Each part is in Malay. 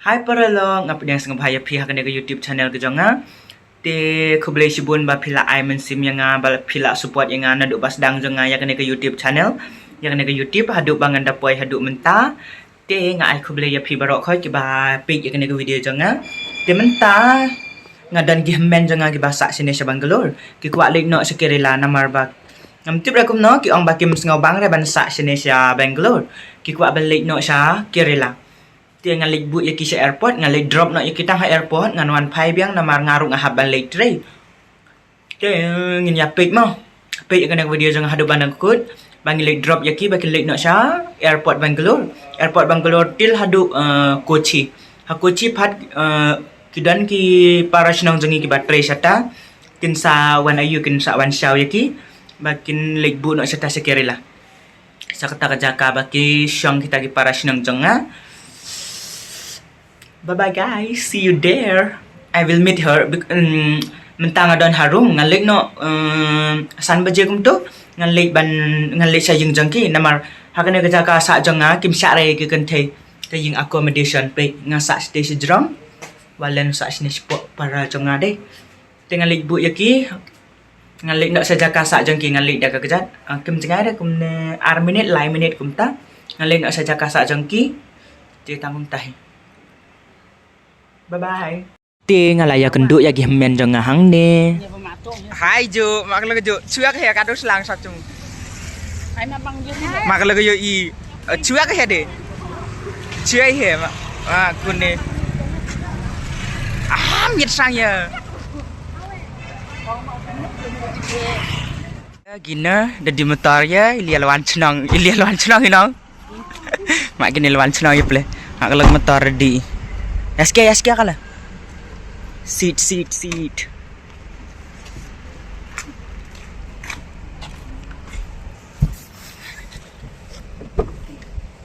Hai para lo ngap yang sengap haya pihak ke YouTube channel ke jonga. Te kublai sibun ba pila ai mensim yang ba pila support yang naduk bas dang jonga ya ke YouTube channel. Yang ke YouTube haduk bangan dapoi haduk menta. Te nga ai kublai ya pi barok khoi ki ba pik ya ke video jonga. Te menta ngadan gi men jonga gi bahasa sini Bangalore. Ki kuat lek no sekirila namar ba ngam tip rakum no ki ong ba kim sngau bang re ban sa sini Bangalore. Ki kuat balik no sya kirila. Dia ngalik bu yaki sa airport ngalik drop no yaki tang airport ngan wan pai biang namar ngarung ahab balik tray. Dia ngin ya pik mo. Pik yang video jang hadu bandang kut. Banglik drop yaki bakilik no sya airport Bangalore. Airport Bangalore til hadu Kochi. Ha Kochi phat kidan ki para sinong jangi ki batray sata. Kin sa wan ayu kin sa wan shaw yaki. Bakin lik bu no sata sa Kerala. Sa kata kajaka baki syong kita ki para sinong janga. Bye-bye guys, see you there. I will meet her. Mentang adon harum ngalik no san baje kum tu ngalik ban ngalik sa jing jangki namar hakane ka jaka sa janga kim sa re ki kan thei ka jing accommodation pe nga sa station jrong walen sa sini spot para janga de ngalik bu yaki ngalik no sa jaka sa jangki ngalik da ka kejat kim janga de kum ne ar minute lai minute kum ta ngalik no sa jaka sa jangki ti tangum tahi. Bye bye. Ti ngalaya kenduk ya gihmen jong ngahang ne. Hai ju, mak lagi ju. Cuak he kado selang satu. Hai na bang ju. Mak lagi ju i. Cuak he de. Cuak he mak. Kun ne. Miet sang ya. Gina di motor ya, ilia lawan senang ino. Mak gini lawan senang ya ple. Mak lagi motor di. Yaske kala. Seat.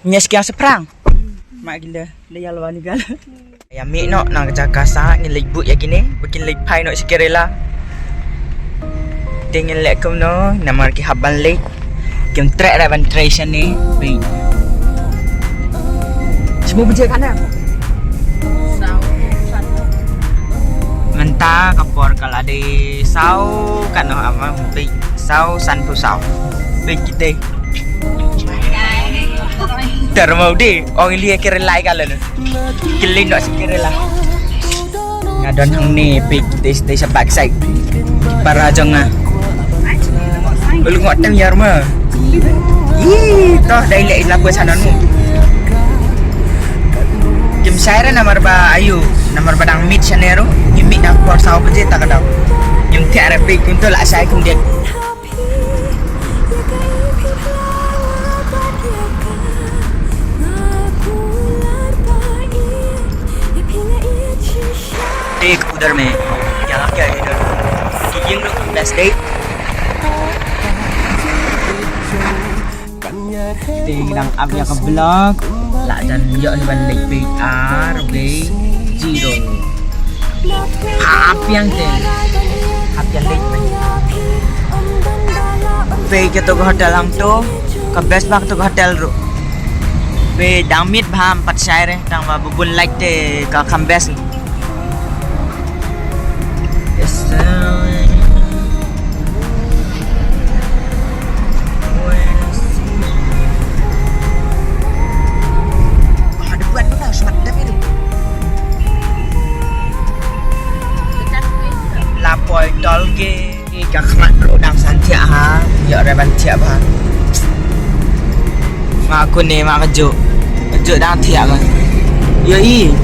Nyaske yang seprang. Mak gila, dia lawan gal. Ya mi no nang Jakarta ngilik bu ya gini, bikin lik pai no si Kerala. Tingin lek kum no, namar ki haban lik. Kim trek raban tration ni. Semua bejek kana. Menta kapor kala di sau kan no ama pi sau san pu sau pi kite termau di ong lia Kerala kala no killing no Kerala ngadon hang ni pi kite stay sa backside para jonga lu ngot tang yar ma toh dai le la sanonmu Kim Saira namar ba ayu namar badang mid Janeiro yumi nak por sao beje tak ada yung tiara pe kunto la sai kum dia देख उधर में यहाँ क्या है इधर ये लोग best day tinggal upnya ke blog lah dan yuk heban like PR-B0 hap yang like pe ke to hotel hang to ke best bang to hotel ru pe damit bham pat sai re tang ba bubun like te ka kham best Lapoi tol ke ka khmat ro dang san thia ha ya re ban thia ba ma ku ne ma ka jo dang thia ba yo i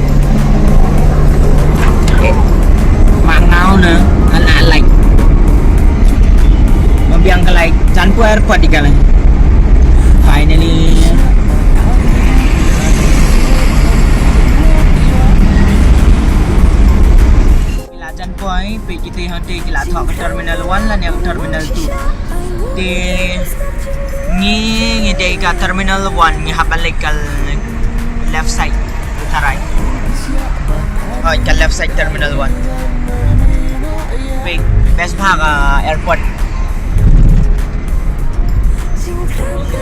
ma ngau na ala like ma biang ka like jan pu airport di kala finally point pe kita hati kila thok terminal 1 lan yang terminal 2 te ngi de ka terminal 1 ngi habalik kal left side utarai ka left side terminal 1 pe best bhag airport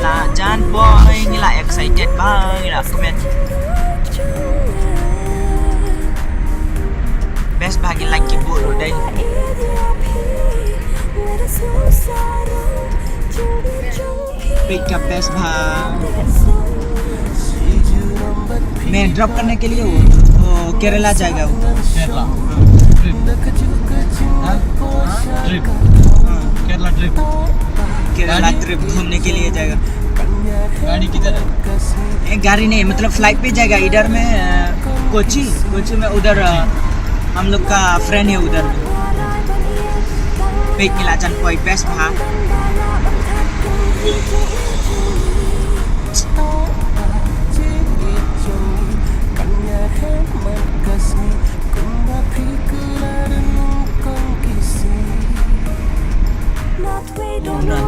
la la, dyan boy, nila excited ba, nila comment. पेट का बेस्ट भाव मैं ड्रॉप करने के लिए वो केरला जाएगा वो केरला ट्रिप केरला ट्रिप केरला ट्रिप घूमने के लिए जाएगा गाड़ी किधर है गाड़ी नहीं मतलब फ्लाइट पे जाएगा इधर में कोची में उधर हम लोग का फ्रेंड है उधर पेट मिला चल कोई बेस्ट भाव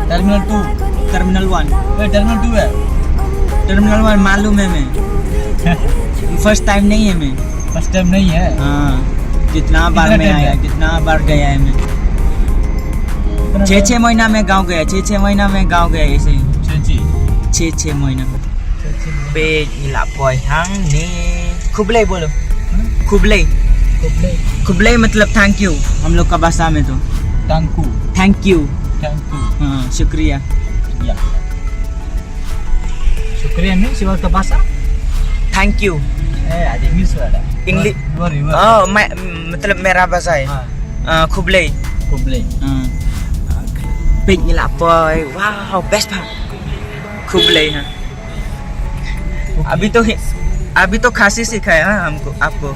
टर्मिनल 2 टर्मिनल 1 टर्मिनल 2 है टर्मिनल 1 मालूम है मैं फर्स्ट टाइम नहीं है मैं फर्स्ट टाइम नहीं है हाँ कितना बार मैं टाइम आया है? कितना बार गया है मैं 6 महीना में गांव गया 6 महीना में गांव गया ऐसे ही जी 6 महीना पे मिला पॉय हंग ने खुबले बोलो खुबले खुबले मतलब थैंक यू हम लोग का भाषा में तो टंकू थैंक यू टंकू हाँ शुक्रिया या शुक्रिया नहीं सिवा का भाषा थैंक यू आज इंग्लिश वाला इंग्लिश रिवर मैं मतलब मेरा भाषा है खुबले Kubale Big như là boy, wow, best part. खूब ले हैं. अभी तो खासी सिखाया है हमको आपको.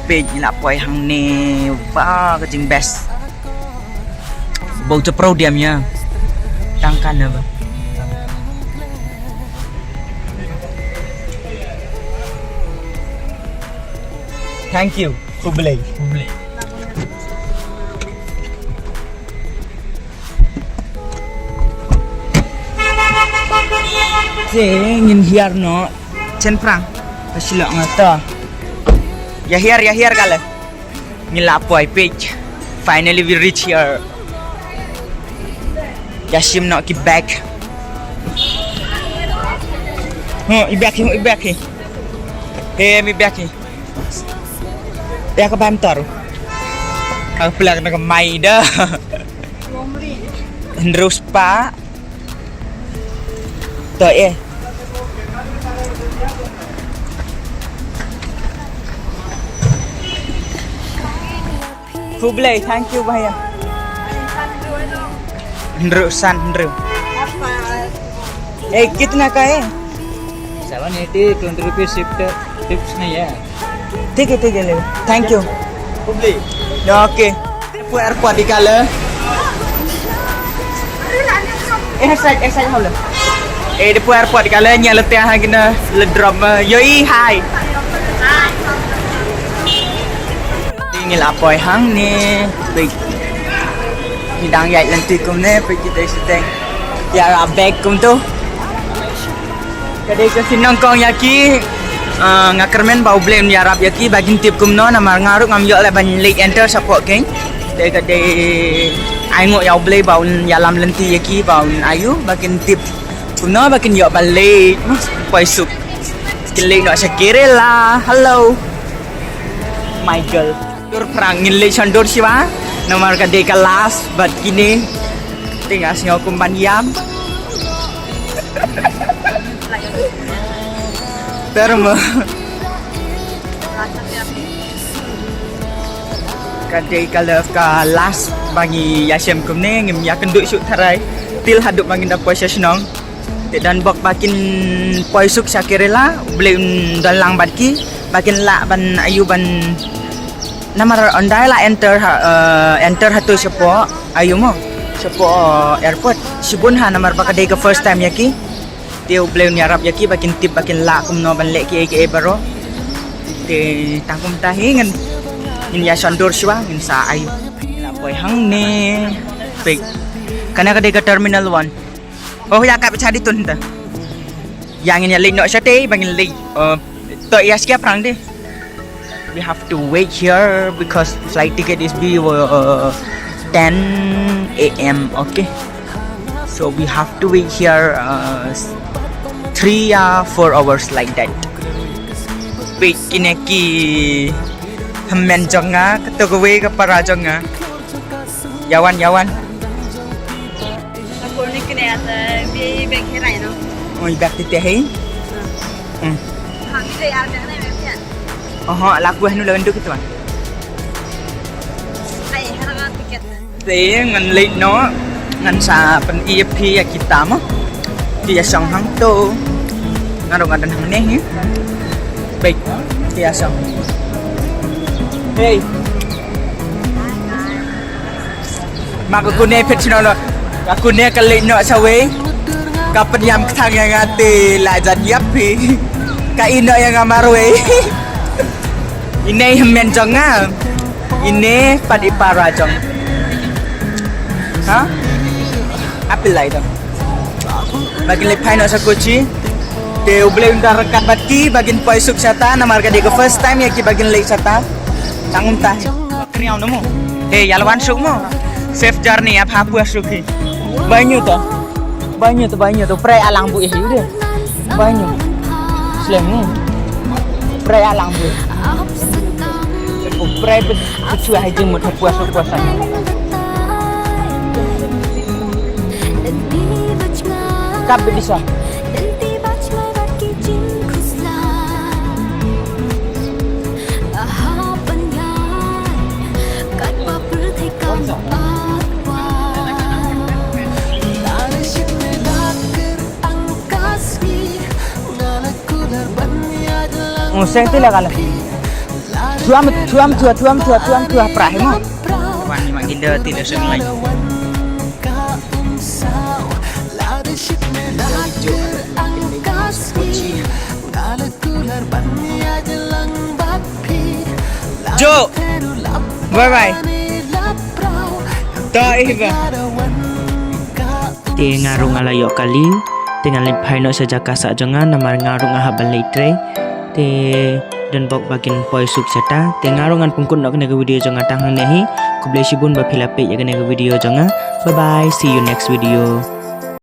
Big như là boy हमने wow cái chừng best. Bầu cho pro điểm nha. Tăng can nữa. Thank you. खूब ले. Ingin hiar no chen prang pasilok ngata ya hiar kala ngilapoi page finally we reach here Yashim no ki back i back mi back ya ka bam taru ang plak na kamay da terus pa to Kublai, thank you भैया. Andrew. कितना का है? 780 20 rupees tips नहीं है. ठीक है ले. Thank you. कुबली. ओके. एयरपोर्ट निकाले. Excited how le. Di airport niकाले nya letih gina le drop yoi hi. Ini là poi hang ni big ni đang dạy lần tuyệt cùng nè big kita seteng ya bag cùng tu kadai ke sinong kong yaki ngakermen bau blame ya rap yaki bagin tip kum no na mar ngaruk ngam yo le ban late enter support king de kadai ai ngộ ya blame bau ya lam lenti yaki bau ayu bagin tip kum no bagin yo balik poi sup kile no sakire la hello my girl Tur perang ngilai condor siwa nomor kadai kelas bat kini tinggal singo kumpan yam terma kadai kelas kelas bagi Yashim kumne ngim ya kenduk suk tharai til haduk bagi dapoy senong dan bok bakin poi suk sakirela beli dalang batki bakin la ban ayu ban Namar ondai la enter hatu sepo ayu mo sepo airport sibun ha namar pakadai ke first time yaki dia bleu nyarap yaki bakin tip bakin la kum no ban lek ke baro te tangkum tahi ngan in ya sondor siwa in sa ayu la boy hang ne pek kana kadai ke terminal 1 oh ya ka pachadi tun ta yang in ya lek no sate bangin lek to ya siap rang de we have to wait here because flight ticket is be 10 a.m. okay so we have to wait here 3 or 4 hours like that wait kineki hammen jonga katogawe ka para jonga Yawan. Aku ni kena ada beg herai no. Oi bak titeh hi. Hang dia ada ni macam. Laku hanu lawan tu kita. Ai harga tiket. Thế ngân lịch nó ngân sa pen EFP ya kita mah dia sang hang tu ngarong adan hang neh ya. Baik dia sang. Hey. Maka aku ne pet sino lo. Aku ne kalik no sawe. Kapan yam thang yang ate la jan yapi. Ka ino yang amarwe. Ini hemen jonga. Ini padi para jong. Hah? Apel lah itu. Bagian lepai nak sakuci. Dia boleh undang rekat bati bagian poi suk sata nama harga dia ke first time ya ki bagian lek sata. Tanggung tah. Kriau nemu. Yalwan suk mo. Safe journey ya phapu suki. Banyu tu. Pray alang bu ya udah. Banyu. Selemu. Pray alang bu. Pray betul aja mau puasa. Kap bisa. Museng tu lah kalau. Tuam perahi mo. Wan ni maginda tidak sengai. Jo. Bye. Iba. Te ngarung alayo kali. Dengan lipai no saja kasak jangan namar ngarung ahaban leitre. Te dan bok bagian poi suk seta. Te ngarungan pungkun nak kena ke video jangan tangan nehi. Ku blesibun ba philape ya kena ke video jangan. Bye. See you next video.